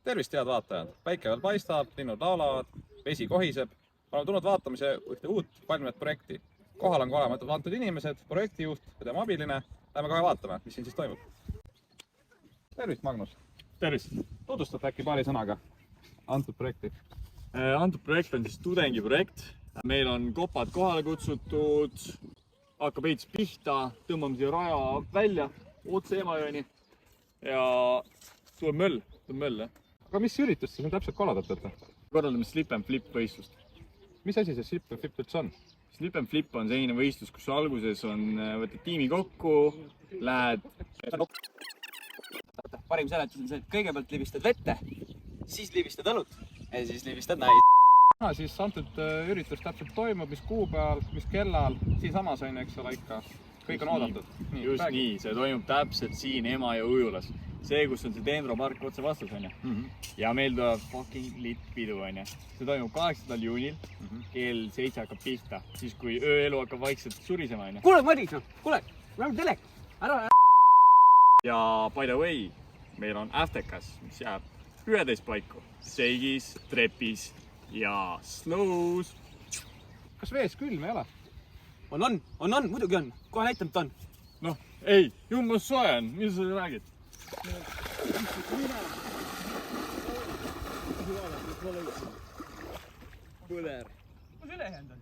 Tervist, head vaatajad! Päike veel paistab, linnud laulavad, vesi kohiseb. Oleme tulnud vaatamise ühte uut valmivat projekti. Kohal on ka olematud antud inimesed, projektijuht ja tema abiline. Läheme kohe vaatama, mis siin siis toimub. Tervist, Magnus! Tervist! Tutvustate äkki paari sõnaga antud projekti? Antud projekt on siis tudengiprojekt. Meil on kopad kohale kutsutud, hakkab eits pihta, tõmbame siia raja välja, otse Emajõeni ja tuleb möll, jah. Aga mis üritust te siin täpselt korraldate? Korraldame Slip and Flip võistlust. Mis asi see Slip and Flip üldse on? Slip and Flip on selline võistlus, kus alguses võtad tiimi kokku, lähed... Parim seletus on see, et kõigepealt libistad vette, siis libistad õlut ja siis libistad näid. Siis antud üritus täpselt toimub, mis kuupäeval, mis kellal, siinsamas on, eks ole, ikka. Kõik on oodatud. Just nii, see toimub täpselt siin Emajõe ujulas. See, kus on see Dendropark otse vastas, on ju. Ja meil tuleb fucking lit pidu, on ju. See toimub 8. juunil, kell 7 hakkab pihta, siis kui ööelu hakkab vaikselt surisema, on ju. Kuule, Madis, kuule, me oleme telek, ära. Ja by the way, meil on Aftekas, mis jääb 11 paiku. Seigis, trepis ja Slows. Kas vees külm ei ole? On, muidugi on. Kohe näitan, et on. Noh, ei, jummas soe on, mida sa räägid? Põler. Kus üle jäänud on?